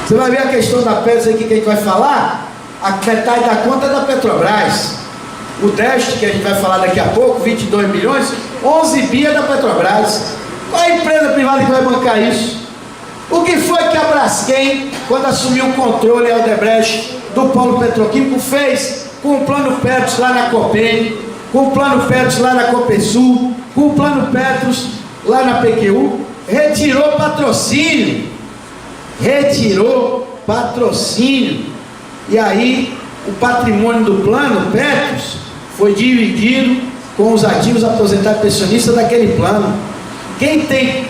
Você vai ver a questão da Petros aqui que a gente vai falar, a metade da conta é da Petrobras. O déficit que a gente vai falar daqui a pouco, 22 milhões, 11 bi é da Petrobras. Qual é a empresa privada que vai bancar isso? O que foi que a Braskem, quando assumiu o controle a Odebrecht do polo petroquímico, fez com o plano Petros lá na Copem, com o plano Petros lá na Copesul, com o plano Petros lá na PQU? Retirou patrocínio. E aí o patrimônio do plano Petros foi dividido com os ativos aposentados pensionistas daquele plano. Quem tem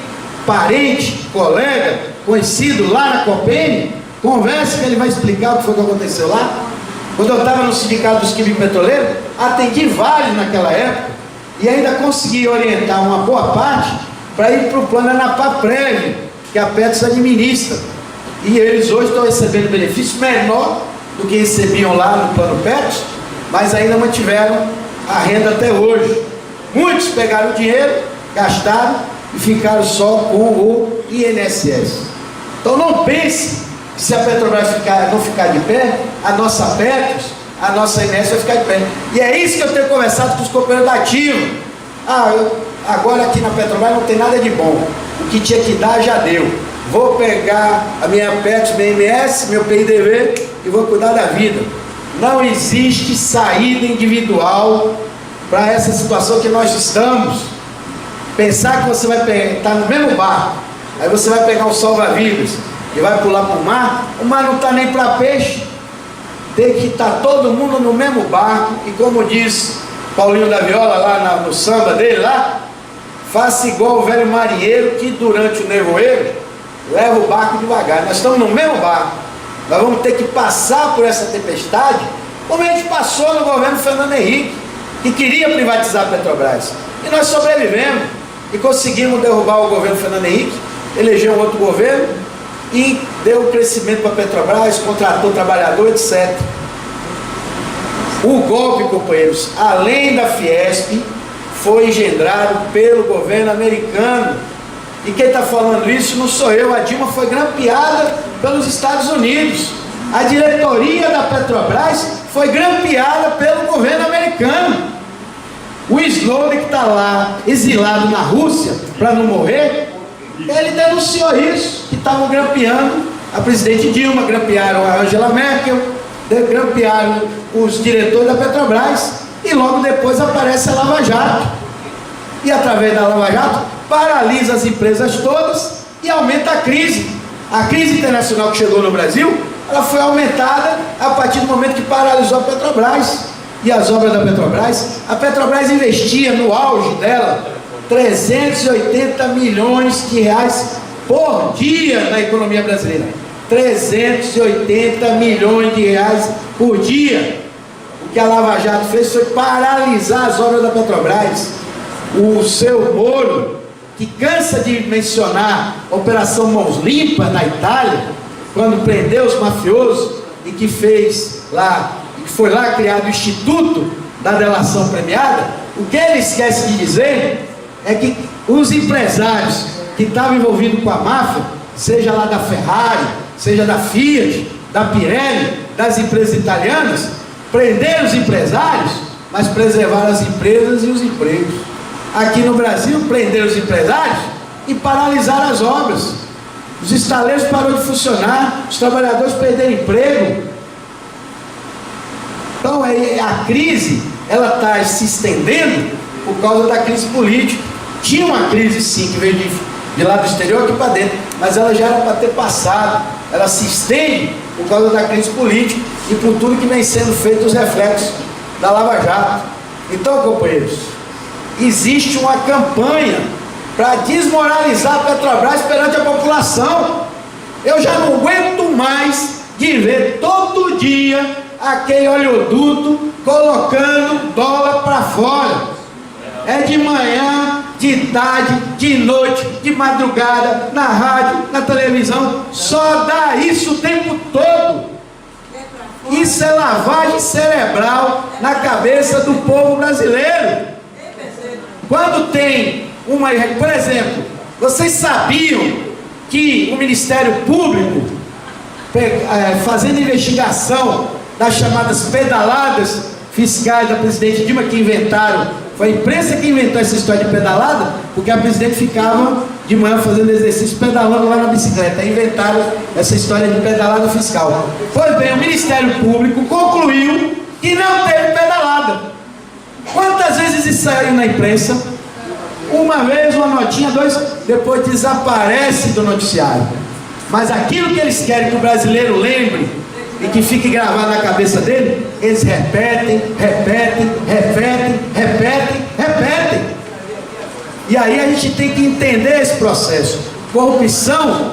parente, colega, conhecido lá na Copem, converse que ele vai explicar o que foi que aconteceu lá. Quando eu estava no sindicato dos químicos petroleiros, atendi vários naquela época e ainda consegui orientar uma boa parte para ir para o plano Anapaprev, que a Petros administra. E eles hoje estão recebendo benefício menor do que recebiam lá no plano Petros, mas ainda mantiveram a renda até hoje. Muitos pegaram o dinheiro, gastaram e ficaram só com o INSS. Então não pense que se a Petrobras não ficar de pé, a nossa Petros, a nossa INSS vai ficar de pé. E é isso que eu tenho conversado com os companheiros da Ativa. Agora aqui na Petrobras não tem nada de bom. O que tinha que dar já deu. Vou pegar a minha Petros, minha MS, meu PIDV e vou cuidar da vida. Não existe saída individual para essa situação que nós estamos. Pensar que você vai estar no mesmo barco, aí você vai pegar um salva-vidas e vai pular para o mar não está nem para peixe. Tem que estar todo mundo no mesmo barco. E como diz Paulinho da Viola lá no samba dele lá, faça igual o velho marinheiro que durante o nevoeiro leva o barco devagar. Nós estamos no mesmo barco. Nós vamos ter que passar por essa tempestade como a gente passou no governo Fernando Henrique, que queria privatizar a Petrobras. E nós sobrevivemos e conseguimos derrubar o governo Fernando Henrique, eleger um outro governo e deu crescimento para a Petrobras, contratou trabalhador, etc. O golpe, companheiros, além da Fiesp, foi engendrado pelo governo americano. E quem está falando isso não sou eu, a Dilma foi grampeada pelos Estados Unidos. A diretoria da Petrobras foi grampeada pelo governo americano. O Snowden, que está lá exilado na Rússia para não morrer, ele denunciou isso, que estavam grampeando a presidente Dilma, grampearam a Angela Merkel, grampearam os diretores da Petrobras, e logo depois aparece a Lava Jato. E através da Lava Jato, paralisa as empresas todas e aumenta a crise. A crise internacional que chegou no Brasil, ela foi aumentada a partir do momento que paralisou a Petrobras. E as obras da Petrobras, a Petrobras investia no auge dela 380 milhões de reais por dia na economia brasileira. 380 milhões de reais por dia. O que a Lava Jato fez foi paralisar as obras da Petrobras. O seu Moro, que cansa de mencionar a Operação Mãos Limpas na Itália, quando prendeu os mafiosos e que fez lá, que foi lá criado o Instituto da Delação Premiada, o que ele esquece de dizer é que os empresários que estavam envolvidos com a máfia, seja lá da Ferrari, seja da Fiat, da Pirelli, das empresas italianas, prenderam os empresários, mas preservaram as empresas e os empregos. Aqui no Brasil, prenderam os empresários e paralisaram as obras. Os estaleiros pararam de funcionar, os trabalhadores perderam emprego. Então a crise, ela está se estendendo por causa da crise política. Tinha uma crise sim, que veio de lá do exterior aqui para dentro, mas ela já era para ter passado. Ela se estende por causa da crise política e por tudo que vem sendo feito os reflexos da Lava Jato. Então, companheiros, existe uma campanha para desmoralizar a Petrobras perante a população. Eu já não aguento mais de ver todo dia aquele oleoduto colocando dólar para fora. É de manhã, de tarde, de noite, de madrugada, na rádio, na televisão, só dá isso o tempo todo. Isso é lavagem cerebral na cabeça do povo brasileiro. Quando tem uma... Por exemplo, vocês sabiam que o Ministério Público fazendo investigação das chamadas pedaladas fiscais da presidente Dilma, que inventaram, foi a imprensa que inventou essa história de pedalada, porque a presidente ficava de manhã fazendo exercício pedalando lá na bicicleta. Aí inventaram essa história de pedalada fiscal. Pois bem, o Ministério Público concluiu que não teve pedalada. Quantas vezes isso saiu na imprensa? Uma vez, uma notinha, dois, depois desaparece do noticiário. Mas aquilo que eles querem que o brasileiro lembre e que fique gravado na cabeça dele, eles repetem. E aí a gente tem que entender esse processo. Corrupção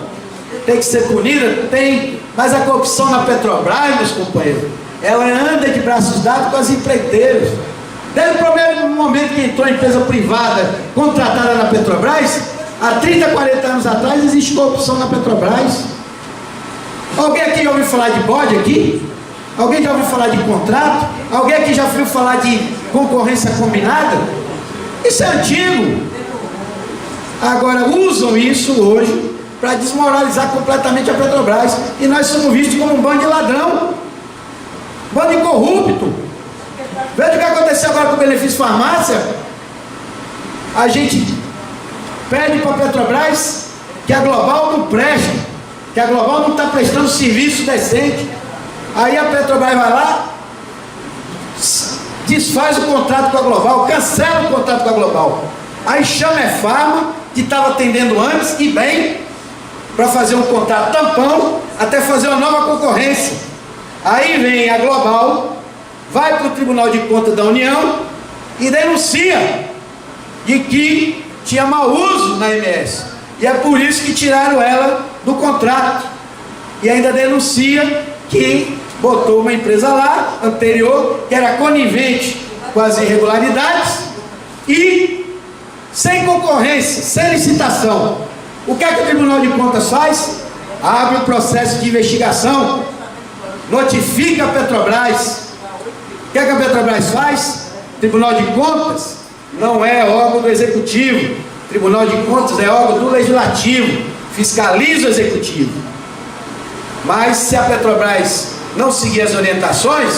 tem que ser punida, tem, mas a corrupção na Petrobras, meus companheiros, ela anda de braços dados com as empreiteiras. Desde o primeiro momento que entrou a empresa privada contratada na Petrobras, há 30, 40 anos atrás, existe corrupção na Petrobras. Alguém aqui já ouviu falar de bode aqui? Alguém já ouviu falar de contrato? Alguém aqui já ouviu falar de concorrência combinada? Isso é antigo. Agora usam isso hoje para desmoralizar completamente a Petrobras. E nós somos vistos como um bando de ladrão, bando de corrupto. Veja o que aconteceu agora com o benefício farmácia. A gente pede para a Petrobras que a Global não preste, que a Global não está prestando serviço decente. Aí a Petrobras vai lá, desfaz o contrato com a Global, cancela o contrato com a Global. Aí chama a Farma, que estava atendendo antes, e bem, para fazer um contrato tampão, até fazer uma nova concorrência. Aí vem a Global, vai para o Tribunal de Contas da União e denuncia de que tinha mau uso na MS. E é por isso que tiraram ela do contrato. E ainda denuncia que botou uma empresa lá, anterior, que era conivente com as irregularidades e sem concorrência, sem licitação. O que é que o Tribunal de Contas faz? Abre um processo de investigação, notifica a Petrobras. O que é que a Petrobras faz? Tribunal de Contas não é órgão do Executivo. Tribunal de Contas é órgão do Legislativo, fiscaliza o Executivo. Mas se a Petrobras não seguir as orientações,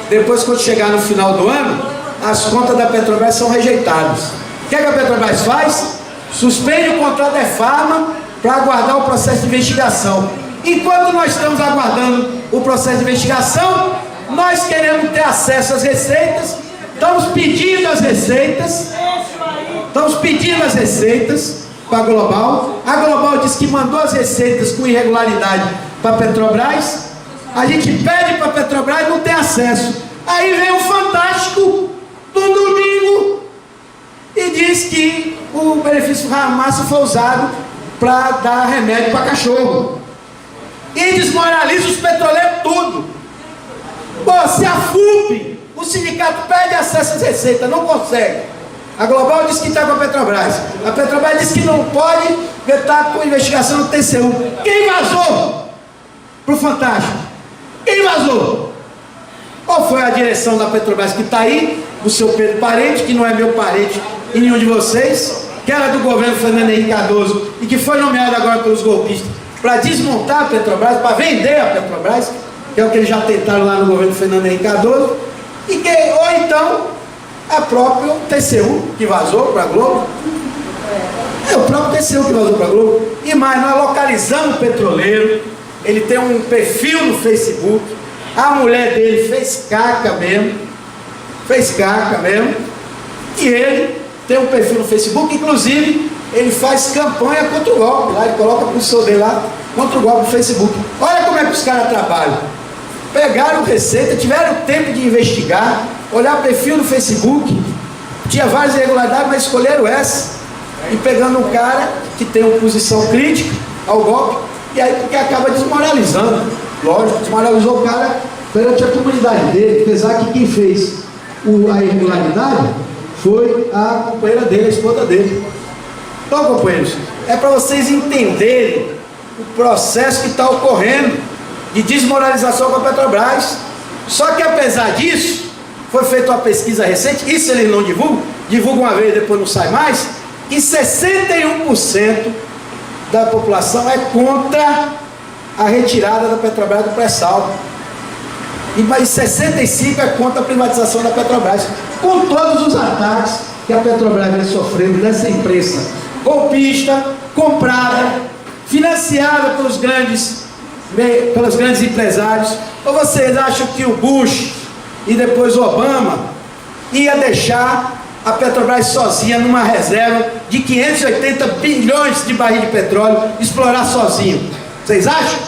depois quando chegar no final do ano, as contas da Petrobras são rejeitadas. O que é que a Petrobras faz? Suspende o contrato da Farma para aguardar o processo de investigação. Enquanto nós estamos aguardando o processo de investigação, nós queremos ter acesso às receitas, estamos pedindo as receitas para a Global. A Global diz que mandou as receitas com irregularidade para a Petrobras. A gente pede para a Petrobras e não tem acesso. Aí vem o Fantástico no domingo e diz que o benefício farmácia foi usado para dar remédio para cachorro. E desmoraliza os petroleiros tudo. Pô, se a FUP, o sindicato pede acesso às receitas, não consegue. A Global diz que está com a Petrobras. A Petrobras diz que não pode, porque está com investigação no TCU. Quem vazou para o Fantástico? Quem vazou? Qual foi a direção da Petrobras que está aí? O seu Pedro Parente, que não é meu parente e nenhum de vocês, que era do governo Fernando Henrique Cardoso e que foi nomeado agora pelos golpistas para desmontar a Petrobras, para vender a Petrobras, que é o que eles já tentaram lá no governo Fernando Henrique Cardoso, ou então a própria TCU que vazou para a Globo. É o próprio TCU que vazou para a Globo. E mais, nós localizamos o petroleiro, ele tem um perfil no Facebook, a mulher dele fez caca mesmo, e ele tem um perfil no Facebook, inclusive ele faz campanha contra o golpe, lá ele coloca a pessoa dele lá contra o golpe no Facebook. Olha como é que os caras trabalham. Pegaram receita, tiveram tempo de investigar, olhar o perfil no Facebook, tinha várias irregularidades, mas escolheram essa, e pegando um cara que tem uma posição crítica ao golpe, e aí porque acaba desmoralizando, lógico, desmoralizou o cara perante a comunidade dele, apesar que quem fez a irregularidade foi a companheira dele, a esposa dele. Então, companheiros, é para vocês entenderem o processo que está ocorrendo de desmoralização com a Petrobras. Só que apesar disso, foi feita uma pesquisa recente, isso eles não divulgam, divulgam uma vez e depois não sai mais, e 61% da população é contra a retirada da Petrobras do pré-sal. E mais 65 é contra a privatização da Petrobras, com todos os ataques que a Petrobras vem sofrendo dessa imprensa golpista, comprada, financiada pelos grandes empresários. Ou vocês acham que o Bush e depois o Obama ia deixar a Petrobras sozinha numa reserva de 580 bilhões de barris de petróleo, explorar sozinho? Vocês acham?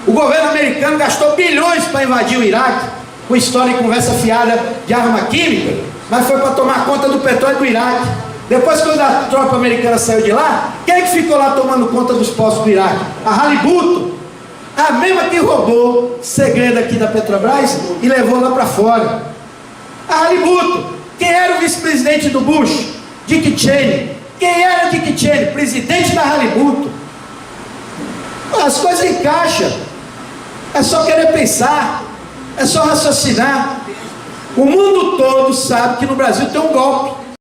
O governo americano gastou bilhões para invadir o Iraque, com história e conversa fiada de arma química, mas foi para tomar conta do petróleo do Iraque. Depois, quando a tropa americana saiu de lá, quem é que ficou lá tomando conta dos poços do Iraque? A Halliburton, a mesma que roubou segredo aqui da Petrobras e levou lá para fora. A Halliburton. Quem era o vice-presidente do Bush? Dick Cheney. Quem era Dick Cheney? Presidente da Halliburton. As coisas encaixam. É só querer pensar, é só raciocinar. O mundo todo sabe que no Brasil tem um golpe.